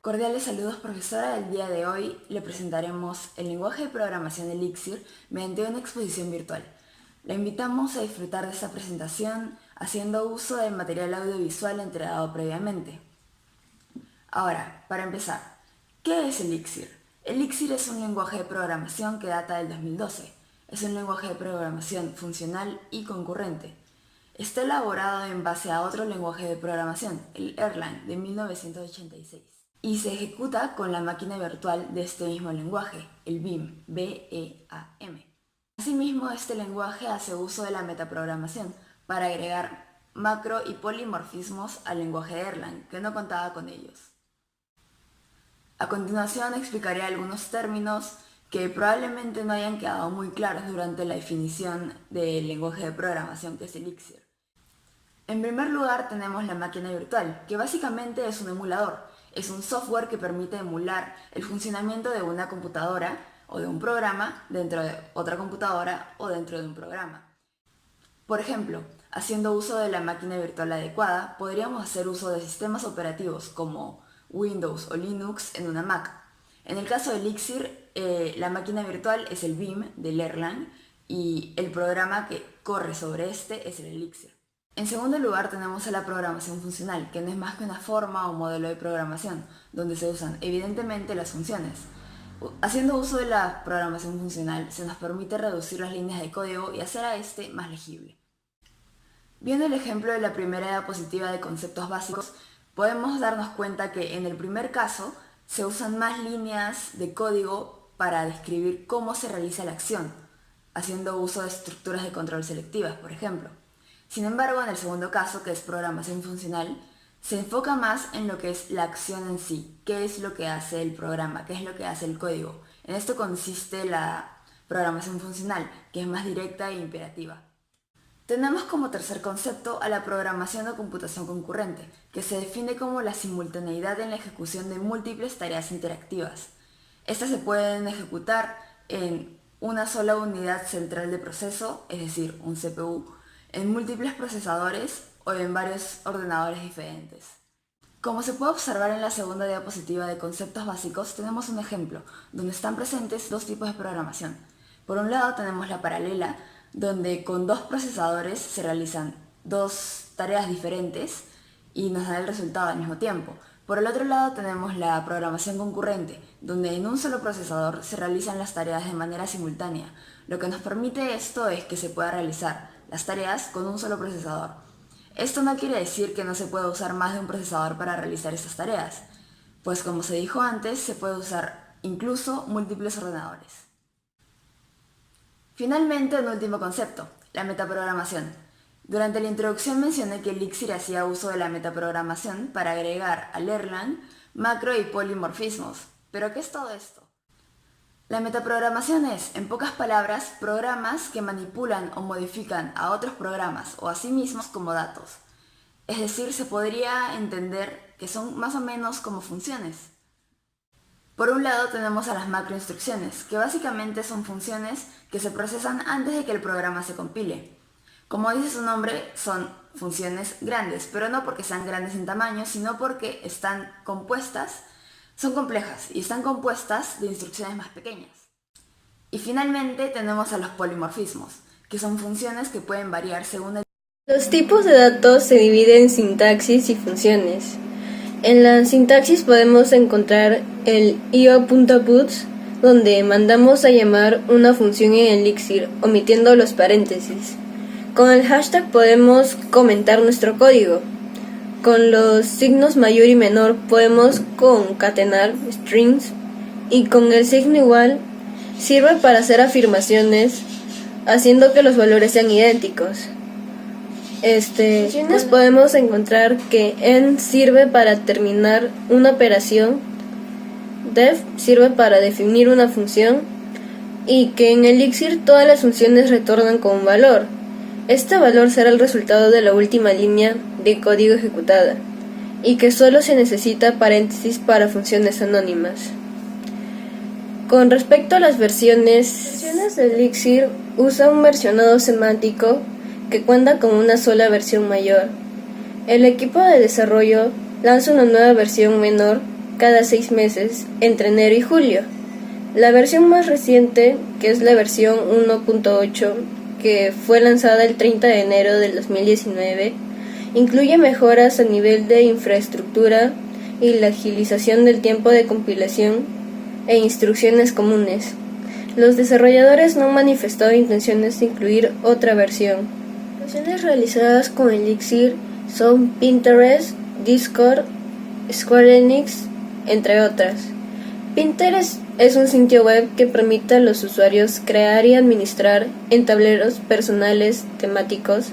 Cordiales saludos, profesora. El día de hoy le presentaremos el lenguaje de programación Elixir mediante una exposición virtual. La invitamos a disfrutar de esta presentación haciendo uso del material audiovisual entregado previamente. Ahora, para empezar, ¿qué es Elixir? Elixir es un lenguaje de programación que data del 2012. Es un lenguaje de programación funcional y concurrente. Está elaborado en base a otro lenguaje de programación, el Erlang, de 1986, y se ejecuta con la máquina virtual de este mismo lenguaje, el BEAM, B-E-A-M. Asimismo, este lenguaje hace uso de la metaprogramación para agregar macro y polimorfismos al lenguaje de Erlang, que no contaba con ellos. A continuación explicaré algunos términos que probablemente no hayan quedado muy claros durante la definición del lenguaje de programación que es Elixir. En primer lugar tenemos la máquina virtual, que básicamente es un emulador. Es un software que permite emular el funcionamiento de una computadora o de un programa dentro de otra computadora o dentro de un programa. Por ejemplo, haciendo uso de la máquina virtual adecuada, podríamos hacer uso de sistemas operativos como Windows o Linux en una Mac. En el caso de Elixir, la máquina virtual es el BEAM del Erlang y el programa que corre sobre este es el Elixir. En segundo lugar tenemos a la programación funcional, que no es más que una forma o modelo de programación, donde se usan evidentemente las funciones. Haciendo uso de la programación funcional se nos permite reducir las líneas de código y hacer a este más legible. Viendo el ejemplo de la primera diapositiva de conceptos básicos, podemos darnos cuenta que en el primer caso se usan más líneas de código para describir cómo se realiza la acción, haciendo uso de estructuras de control selectivas, por ejemplo. Sin embargo, en el segundo caso, que es programación funcional, se enfoca más en lo que es la acción en sí, qué es lo que hace el programa, qué es lo que hace el código. En esto consiste la programación funcional, que es más directa e imperativa. Tenemos como tercer concepto a la programación o computación concurrente, que se define como la simultaneidad en la ejecución de múltiples tareas interactivas. Estas se pueden ejecutar en una sola unidad central de proceso, es decir, un CPU, en múltiples procesadores o en varios ordenadores diferentes. Como se puede observar en la segunda diapositiva de conceptos básicos, tenemos un ejemplo donde están presentes dos tipos de programación. Por un lado tenemos la paralela, donde con dos procesadores se realizan dos tareas diferentes y nos da el resultado al mismo tiempo. Por el otro lado tenemos la programación concurrente, donde en un solo procesador se realizan las tareas de manera simultánea. Lo que nos permite esto es que se pueda realizar las tareas con un solo procesador. Esto no quiere decir que no se pueda usar más de un procesador para realizar estas tareas, pues como se dijo antes, se puede usar incluso múltiples ordenadores. Finalmente, un último concepto, la metaprogramación. Durante la introducción mencioné que Elixir hacía uso de la metaprogramación para agregar al Erlang macro y polimorfismos. ¿Pero qué es todo esto? La metaprogramación es, en pocas palabras, programas que manipulan o modifican a otros programas o a sí mismos como datos. Es decir, se podría entender que son más o menos como funciones. Por un lado tenemos a las macroinstrucciones, que básicamente son funciones que se procesan antes de que el programa se compile. Como dice su nombre, son funciones grandes, pero no porque sean grandes en tamaño, sino porque son complejas y están compuestas de instrucciones más pequeñas. Y finalmente tenemos a los polimorfismos, que son funciones que pueden variar según el... Los tipos de datos se dividen en sintaxis y funciones. En la sintaxis podemos encontrar el io.puts, donde mandamos a llamar una función en Elixir, omitiendo los paréntesis. Con el hashtag podemos comentar nuestro código. Con los signos mayor y menor podemos concatenar strings, y con el signo igual sirve para hacer afirmaciones, haciendo que los valores sean idénticos. Pues podemos encontrar que en sirve para terminar una operación, def sirve para definir una función, y que en Elixir todas las funciones retornan con un valor. Este valor será el resultado de la última línea de código ejecutada, y que solo se necesita paréntesis para funciones anónimas. Con respecto a las versiones de Elixir, usa un versionado semántico que cuenta con una sola versión mayor. El equipo de desarrollo lanza una nueva versión menor cada 6 meses, entre enero y julio. La versión más reciente, que es la versión 1.8, que fue lanzada el 30 de enero del 2019, incluye mejoras a nivel de infraestructura y la agilización del tiempo de compilación e instrucciones comunes. Los desarrolladores no han manifestado intenciones de incluir otra versión. Las versiones realizadas con Elixir son Pinterest, Discord, Square Enix, entre otras. Pinterest es un sitio web que permite a los usuarios crear y administrar en tableros personales temáticos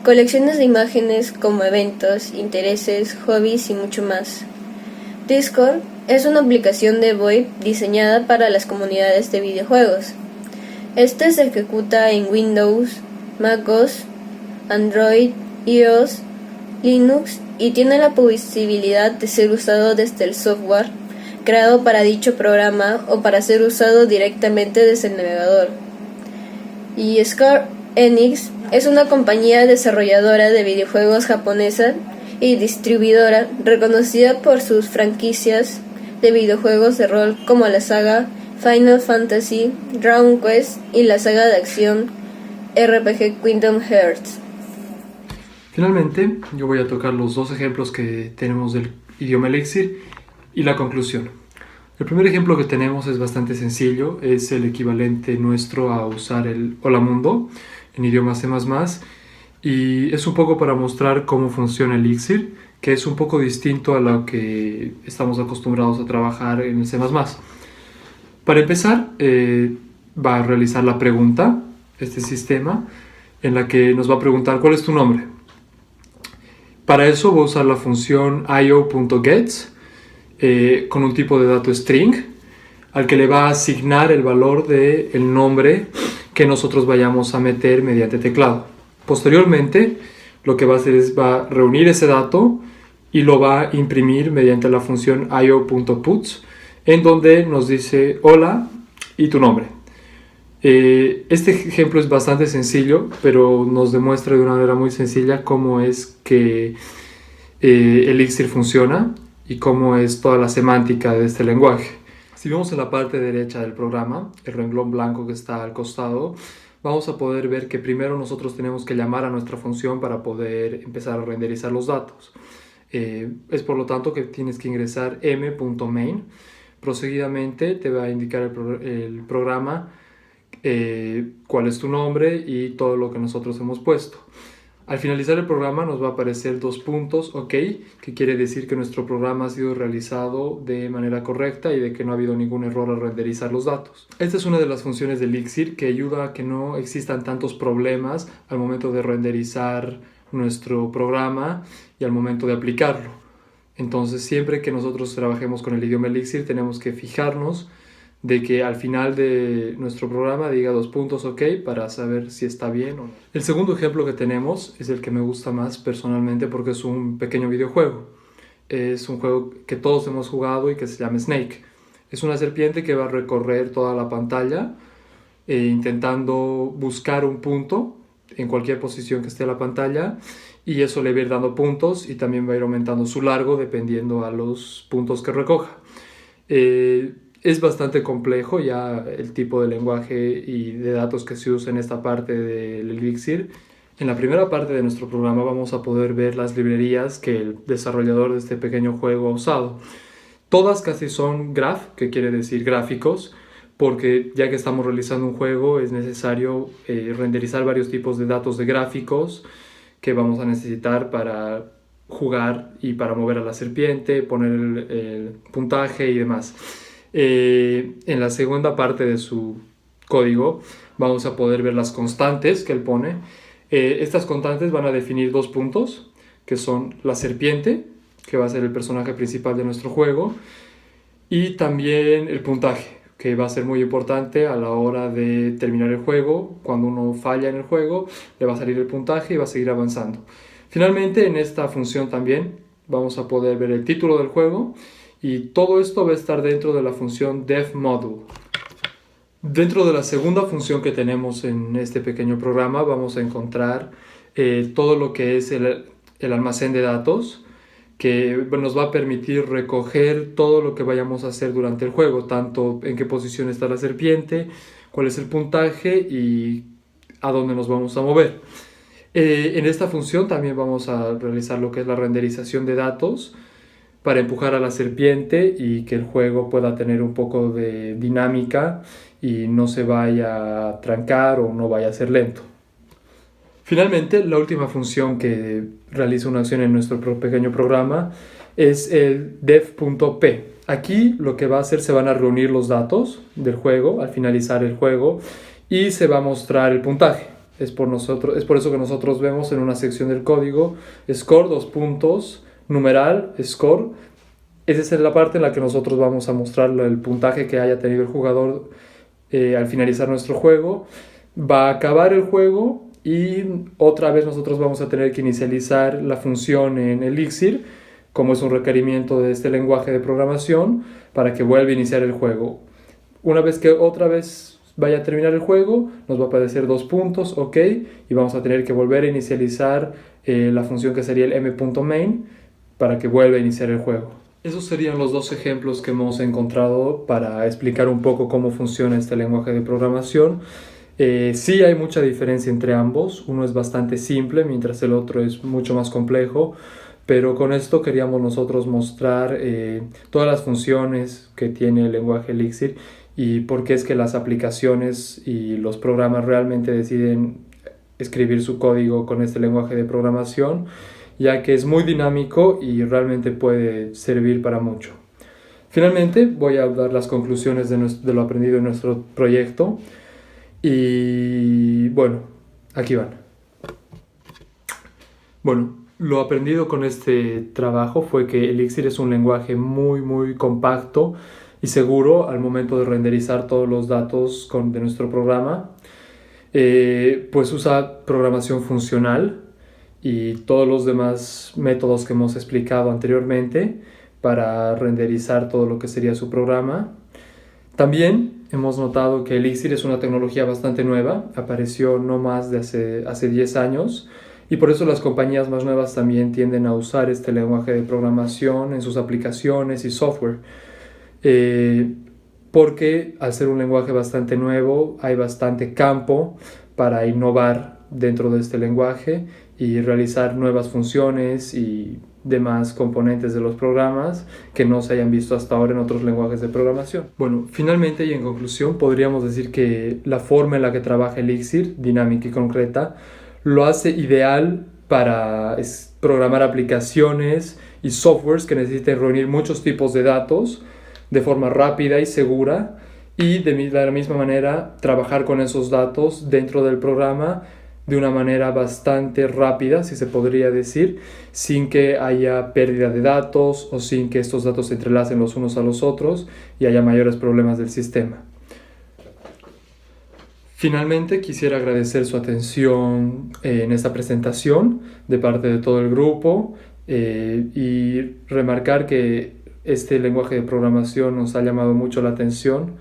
colecciones de imágenes como eventos, intereses, hobbies y mucho más. Discord es una aplicación de VoIP diseñada para las comunidades de videojuegos. Este se ejecuta en Windows, macOS, Android, iOS, Linux y tiene la posibilidad de ser usado desde el software creado para dicho programa o para ser usado directamente desde el navegador. Y Square Enix es una compañía desarrolladora de videojuegos japonesa y distribuidora reconocida por sus franquicias de videojuegos de rol como la saga Final Fantasy, Dragon Quest y la saga de acción RPG Kingdom Hearts. Finalmente, yo voy a tocar los dos ejemplos que tenemos del idioma Elixir y la conclusión. El primer ejemplo que tenemos es bastante sencillo, es el equivalente nuestro a usar el Hola Mundo en idioma C++, y es un poco para mostrar cómo funciona Elixir, que es un poco distinto a lo que estamos acostumbrados a trabajar en el C++. Para empezar, va a realizar la pregunta, este sistema, en la que nos va a preguntar ¿cuál es tu nombre? Para eso voy a usar la función io.gets con un tipo de dato string al que le va a asignar el valor del nombre que nosotros vayamos a meter mediante teclado. Posteriormente, lo que va a hacer es va a reunir ese dato y lo va a imprimir mediante la función io.puts, en donde nos dice hola y tu nombre. Este ejemplo es bastante sencillo, pero nos demuestra de una manera muy sencilla cómo es que Elixir funciona y cómo es toda la semántica de este lenguaje. Si vemos en la parte derecha del programa, el renglón blanco que está al costado, vamos a poder ver que primero nosotros tenemos que llamar a nuestra función para poder empezar a renderizar los datos. Es por lo tanto que tienes que ingresar m.main. Proseguidamente te va a indicar el programa cuál es tu nombre y todo lo que nosotros hemos puesto. Al finalizar el programa nos va a aparecer 2 puntos, OK, que quiere decir que nuestro programa ha sido realizado de manera correcta y de que no ha habido ningún error al renderizar los datos. Esta es una de las funciones de Elixir que ayuda a que no existan tantos problemas al momento de renderizar nuestro programa y al momento de aplicarlo. Entonces, siempre que nosotros trabajemos con el idioma Elixir, tenemos que fijarnos de que al final de nuestro programa diga 2 puntos OK para saber si está bien o no. El segundo ejemplo que tenemos es el que me gusta más personalmente porque es un pequeño videojuego. Es un juego que todos hemos jugado y que se llama Snake. Es una serpiente que va a recorrer toda la pantalla intentando buscar un punto en cualquier posición que esté en la pantalla, y eso le va a ir dando puntos y también va a ir aumentando su largo dependiendo a los puntos que recoja. Es bastante complejo ya el tipo de lenguaje y de datos que se usa en esta parte del Elixir. En la primera parte de nuestro programa vamos a poder ver las librerías que el desarrollador de este pequeño juego ha usado. Todas casi son graph, que quiere decir gráficos, porque ya que estamos realizando un juego es necesario renderizar varios tipos de datos de gráficos que vamos a necesitar para jugar y para mover a la serpiente, poner el puntaje y demás. En la segunda parte de su código vamos a poder ver las constantes que él pone. Estas constantes van a definir 2 puntos, que son la serpiente, que va a ser el personaje principal de nuestro juego, y también el puntaje, que va a ser muy importante a la hora de terminar el juego. Cuando uno falla en el juego, le va a salir el puntaje y va a seguir avanzando. Finalmente, en esta función también vamos a poder ver el título del juego, y todo esto va a estar dentro de la función devModule. Dentro de la segunda función que tenemos en este pequeño programa vamos a encontrar todo lo que es el almacén de datos, que nos va a permitir recoger todo lo que vayamos a hacer durante el juego, tanto en qué posición está la serpiente, cuál es el puntaje y a dónde nos vamos a mover. En esta función también vamos a realizar lo que es la renderización de datos para empujar a la serpiente y que el juego pueda tener un poco de dinámica y no se vaya a trancar o no vaya a ser lento. Finalmente, la última función que realiza una acción en nuestro pequeño programa es el dev.p. Aquí lo que va a hacer, se van a reunir los datos del juego al finalizar el juego y se va a mostrar el puntaje. Es por eso que nosotros vemos en una sección del código score, numeral, score. Esa es la parte en la que nosotros vamos a mostrar el puntaje que haya tenido el jugador al finalizar nuestro juego. Va a acabar el juego y otra vez nosotros vamos a tener que inicializar la función en Elixir, como es un requerimiento de este lenguaje de programación, para que vuelva a iniciar el juego. Una vez que otra vez vaya a terminar el juego, nos va a aparecer 2 puntos, ok, y vamos a tener que volver a inicializar la función que sería el m.main para que vuelva a iniciar el juego. Esos serían los 2 ejemplos que hemos encontrado para explicar un poco cómo funciona este lenguaje de programación. Sí hay mucha diferencia entre ambos, uno es bastante simple mientras el otro es mucho más complejo, pero con esto queríamos nosotros mostrar todas las funciones que tiene el lenguaje Elixir y por qué es que las aplicaciones y los programas realmente deciden escribir su código con este lenguaje de programación, ya que es muy dinámico y realmente puede servir para mucho. Finalmente voy a dar las conclusiones de lo aprendido en nuestro proyecto. Y bueno, aquí van. Bueno, lo aprendido con este trabajo fue que Elixir es un lenguaje muy compacto y seguro al momento de renderizar todos los datos de nuestro programa. Pues usa programación funcional y todos los demás métodos que hemos explicado anteriormente para renderizar todo lo que sería su programa. También hemos notado que Elixir es una tecnología bastante nueva, apareció no más de hace 10 años y por eso las compañías más nuevas también tienden a usar este lenguaje de programación en sus aplicaciones y software. Porque al ser un lenguaje bastante nuevo hay bastante campo para innovar dentro de este lenguaje y realizar nuevas funciones y demás componentes de los programas que no se hayan visto hasta ahora en otros lenguajes de programación. Bueno, finalmente y en conclusión podríamos decir que la forma en la que trabaja Elixir, dinámica y concreta, lo hace ideal para programar aplicaciones y softwares que necesiten reunir muchos tipos de datos de forma rápida y segura y de la misma manera trabajar con esos datos dentro del programa de una manera bastante rápida, si se podría decir, sin que haya pérdida de datos o sin que estos datos se entrelacen los unos a los otros y haya mayores problemas del sistema. Finalmente, quisiera agradecer su atención en esta presentación de parte de todo el grupo y remarcar que este lenguaje de programación nos ha llamado mucho la atención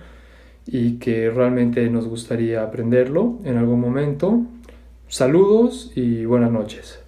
y que realmente nos gustaría aprenderlo en algún momento. Saludos y buenas noches.